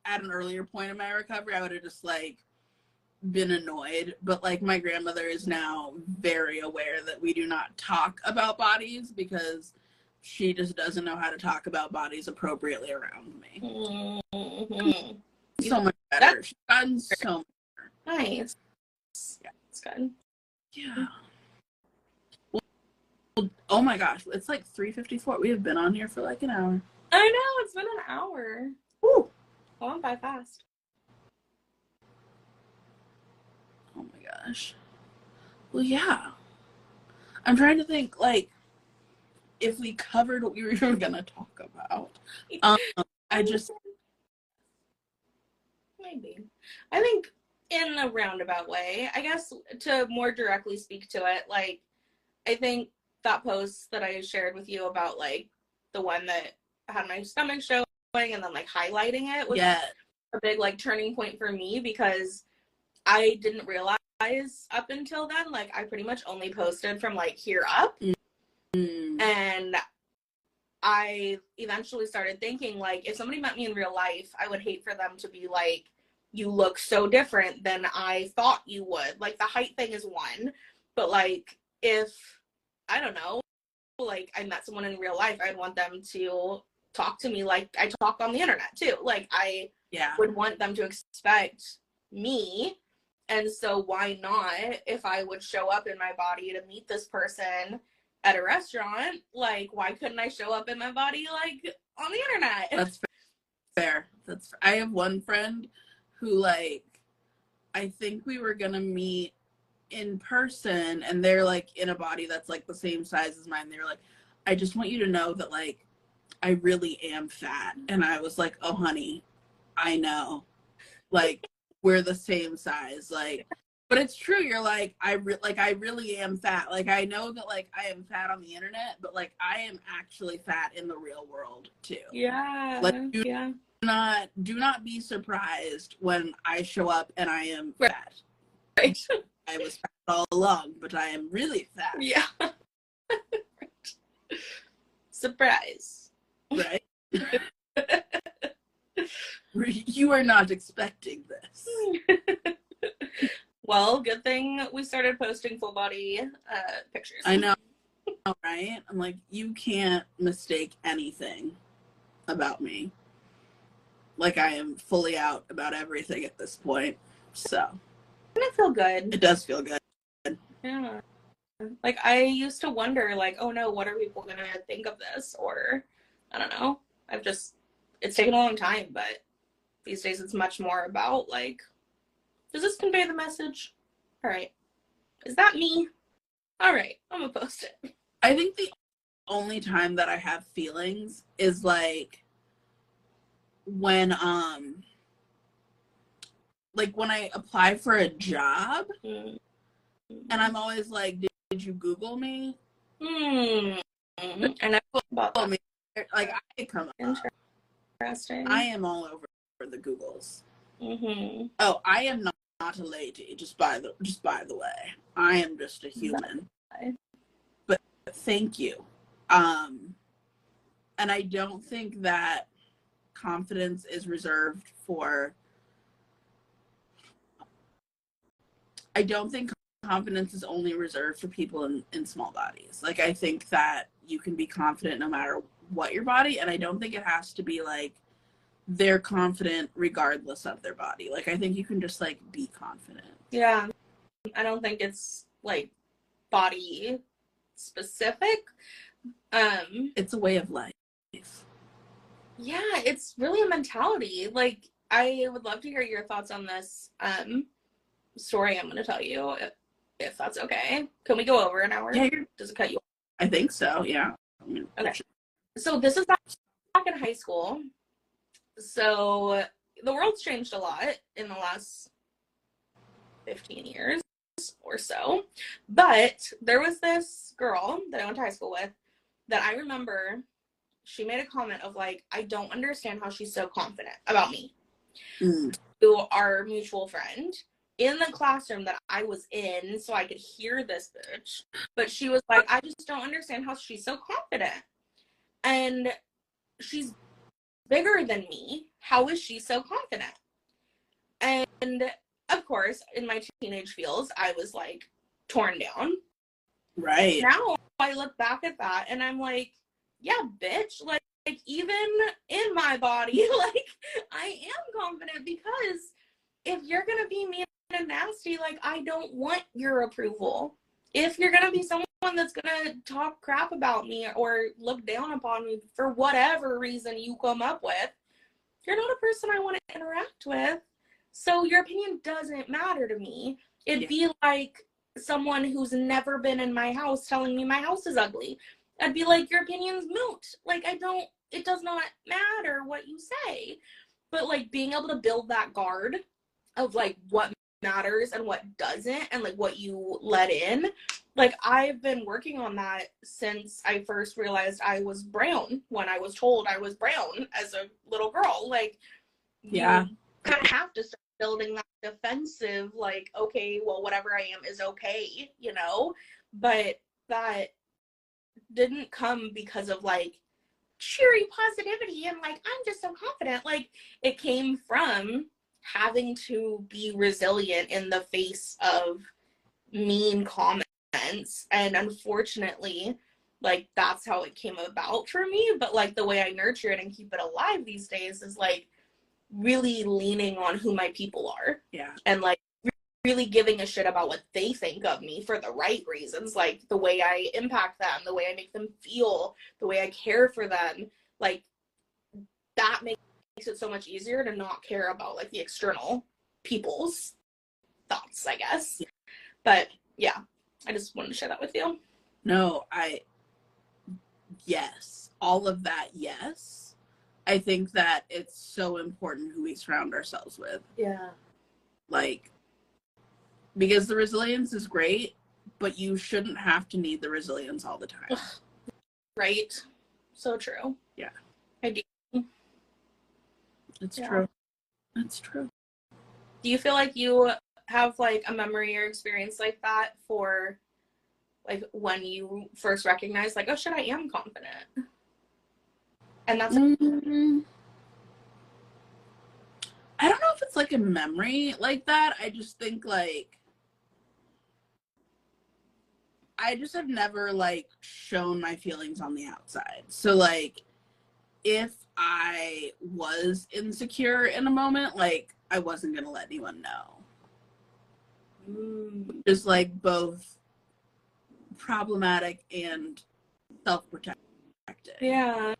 at an earlier point in my recovery, I would have just like been annoyed. But like my grandmother is now very aware that we do not talk about bodies because she just doesn't know how to talk about bodies appropriately around me. Mm-hmm. So much better. She's gotten so much better. Nice. Yeah, it's good. Yeah. Well, oh my gosh, it's like 3:54. We have been on here for like an hour. I know, it's been an hour. Woo. Gone by fast. Oh my gosh. Well, yeah. I'm trying to think, like, if we covered what we were going to talk about. I just... Maybe. I think in a roundabout way, I guess to more directly speak to it, like, I think that post that I shared with you about, like, the one that had my stomach showing and then, like, highlighting it was a big, like, turning point for me because I didn't realize up until then, like, I pretty much only posted from, like, here up. Mm-hmm. And I eventually started thinking, like, if somebody met me in real life, I would hate for them to be like, you look so different than I thought you would. Like, the height thing is one, but, like, if, I don't know, like, I met someone in real life, I'd want them to talk to me like I talk on the internet, too. Like, I would want them to expect me. And so why not, if I would show up in my body to meet this person at a restaurant, like, why couldn't I show up in my body, like, on the internet? That's fair. I have one friend who, like, I think we were gonna meet in person, and they're, like, in a body that's, like, the same size as mine. They were like, I just want you to know that, like, I really am fat. And I was like, oh, honey, I know. Like, we're the same size. Like, but it's true. You're like, I really am fat. Like, I know that, like, I am fat on the internet, but, like, I am actually fat in the real world too. Yeah. Like, do not be surprised when I show up and I am fat. Right. I was fat all along, but I am really fat. Yeah. Surprise. Right. You are not expecting this. Well, good thing we started posting full body pictures. I know, right? I'm like, you can't mistake anything about me. Like, I am fully out about everything at this point. So. Doesn't it feel good? It does feel good. Yeah. Like, I used to wonder, like, oh no, what are people gonna think of this? Or, I don't know. It's taken a long time, but these days it's much more about, like, does this convey the message? All right. Is that me? All right. I'm gonna post it. I think the only time that I have feelings is, like, when I apply for a job, and I'm always like, did you Google me? And I about that. Like, I come up. Interesting. I am all over the Googles. Mm-hmm. Oh, I am not a lady, just by the way. I am just a human. But thank you. And I don't think that confidence is reserved for. I don't think confidence is only reserved for people in small bodies. Like, I think that you can be confident no matter what your body, and I don't think it has to be like they're confident regardless of their body. Like, I think you can just, like, be confident. Yeah. I don't think it's, like, body specific. It's a way of life. Yeah, it's really a mentality. Like, I would love to hear your thoughts on this story I'm going to tell you, if that's okay. Can we go over an hour? Yeah, does it cut you off? I think so, yeah. Okay. So this is back in high school. So the world's changed a lot in the last 15 years or so. But there was this girl that I went to high school with that I remember. She made a comment of, like, I don't understand how she's so confident about me. To our mutual friend in the classroom that I was in, so I could hear this bitch. But she was like, I just don't understand how she's so confident. And she's bigger than me. How is she so confident? And of course, in my teenage feels, I was, like, torn down. Right. Now I look back at that and I'm like, yeah, bitch, like even in my body, like, I am confident, because if you're gonna be mean and nasty, like, I don't want your approval. If you're gonna be someone that's gonna talk crap about me or look down upon me for whatever reason you come up with, you're not a person I want to interact with. So your opinion doesn't matter to me. It'd be like someone who's never been in my house telling me my house is ugly. I'd be like, your opinion's moot. Like, it does not matter what you say. But, like, being able to build that guard of, like, what matters and what doesn't, and, like, what you let in. Like, I've been working on that since I first realized I was brown, when I was told I was brown as a little girl. Like, you kind of have to start building that defensive, like, okay, well, whatever I am is okay, you know? But that didn't come because of, like, cheery positivity and, like, I'm just so confident. Like, it came from having to be resilient in the face of mean comments. And unfortunately, like, that's how it came about for me. But, like, the way I nurture it and keep it alive these days is, like, really leaning on who my people are. Yeah. And, like, really giving a shit about what they think of me for the right reasons, like the way I impact them, the way I make them feel, the way I care for them. Like, that makes it so much easier to not care about, like, the external people's thoughts, I guess. But yeah, I just wanted to share that with you. No, yes, all of that, yes. I think that it's so important who we surround ourselves with. Yeah. Like, because the resilience is great, but you shouldn't have to need the resilience all the time. Right. So true. Yeah. I do. It's true. It's true. Do you feel like you have, like, a memory or experience like that for, like, when you first recognized, like, oh shit, I am confident? And that's I don't know if it's, like, a memory like that. I just think, like, I just have never, like, shown my feelings on the outside. So, like, if I was insecure in a moment, like, I wasn't going to let anyone know. Just, like, both problematic and self-protecting. Yeah.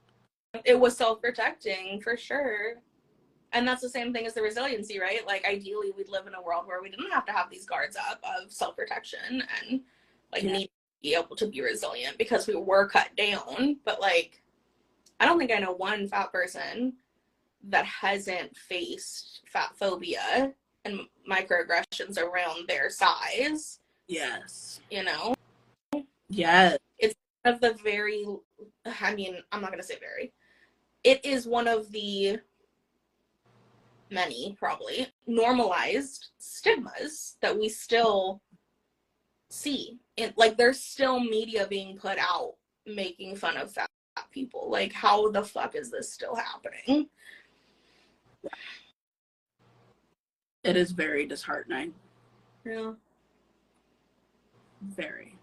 It was self-protecting, for sure. And that's the same thing as the resiliency, right? Like, ideally, we'd live in a world where we didn't have to have these guards up of self-protection and, like, need to be able to be resilient because we were cut down. But, like, I don't think I know one fat person that hasn't faced fat phobia and microaggressions around their size. Yes. You know? Yes. It's one of the very, I mean, I'm not going to say very. It is one of the many, probably, normalized stigmas that we still see. Like, there's still media being put out making fun of fat people. Like, how the fuck is this still happening? It is very disheartening. Yeah. Very.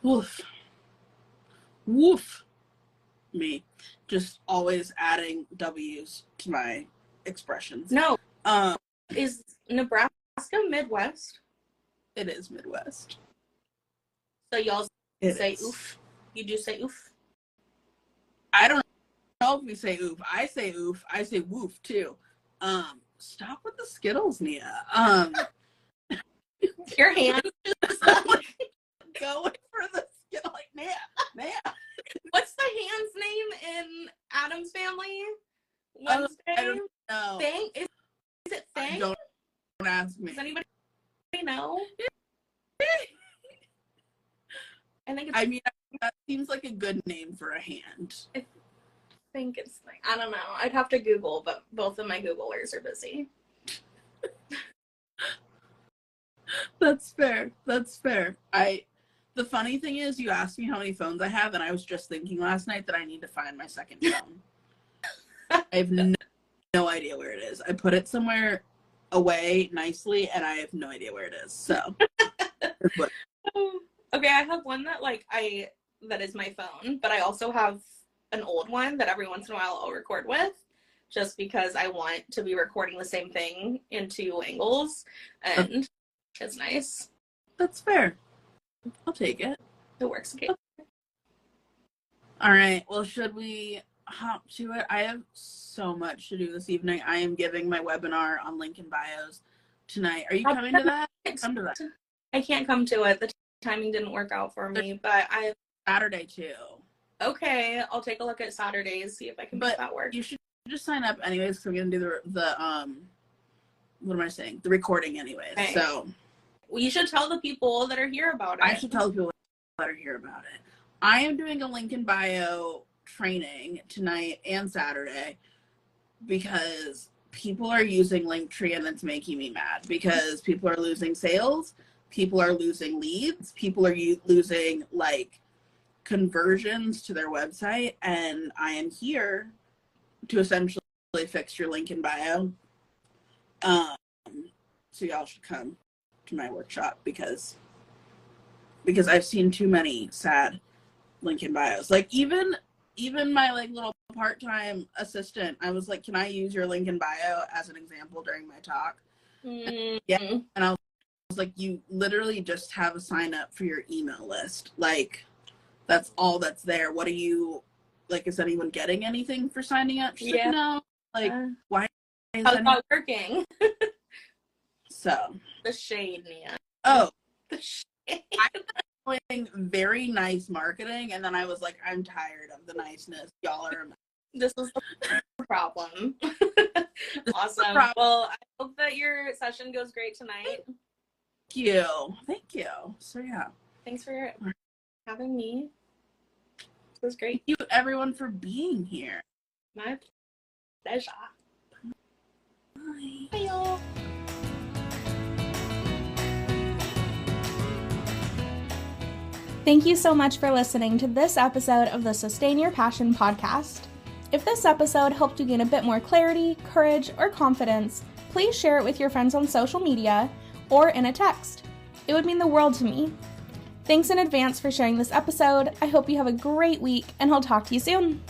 Woof. Woof. Me. Just always adding W's to my expressions. No. Is Nebraska Midwest? It is Midwest. So y'all say is. oof? You do say oof? I don't know if we say oof. I say oof. I say woof too. Stop with the Skittles, Nia. Your hand just going for the Skittle, like Nia. What's the hand's name in Adam's Family? Wednesday? I don't know. Thang? Is it Thang? Don't ask me. Does anybody know? I think it's. I mean, that seems like a good name for a hand. I think it's like, I don't know. I'd have to Google, but both of my Googlers are busy. That's fair. That's fair. The funny thing is, you asked me how many phones I have, and I was just thinking last night that I need to find my second phone. I have no idea where it is. I put it somewhere away nicely, and I have no idea where it is. So, okay, I have one that is my phone, but I also have an old one that every once in a while I'll record with, just because I want to be recording the same thing in 2 angles, and it's nice. That's fair. I'll take it. It works. Okay. All right. Well, should we hop to it? I have so much to do this evening. I am giving my webinar on link in bios tonight. Are you coming to that? Come to that. I can't come to it. The timing didn't work out for me, but Saturday too. Okay, I'll take a look at Saturdays, see if I can make that work. You should just sign up anyways, because I'm gonna do the what am I saying? The recording anyways. Okay. So well, you should tell the people that are here about it. I should tell the people that are here about it. I am doing a link in bio training tonight and Saturday because people are using Linktree and it's making me mad because people are losing sales, people are losing leads, people are losing like conversions to their website, and I am here to essentially fix your link in bio. So y'all should come to my workshop because I've seen too many sad link in bios. Like even my like little part-time assistant, I was like, can I use your link in bio as an example during my talk? Mm-hmm. Yeah. And I was like, you literally just have a sign up for your email list. Like that's all that's there. What are you like, is anyone getting anything for signing up? She's like, no. Like why is how's that working? So the shade, Nia. Oh, the shade. I'm doing very nice marketing, and then I was like, I'm tired of the niceness. Y'all are. This is the problem. Awesome. Well, I hope that your session goes great tonight. Thank you. So yeah. Thanks for having me. It was great. Thank you everyone for being here. My pleasure. Bye. Bye y'all. Thank you so much for listening to this episode of the Sustain Your Passion podcast. If this episode helped you gain a bit more clarity, courage, or confidence, please share it with your friends on social media or in a text. It would mean the world to me. Thanks in advance for sharing this episode. I hope you have a great week, and I'll talk to you soon.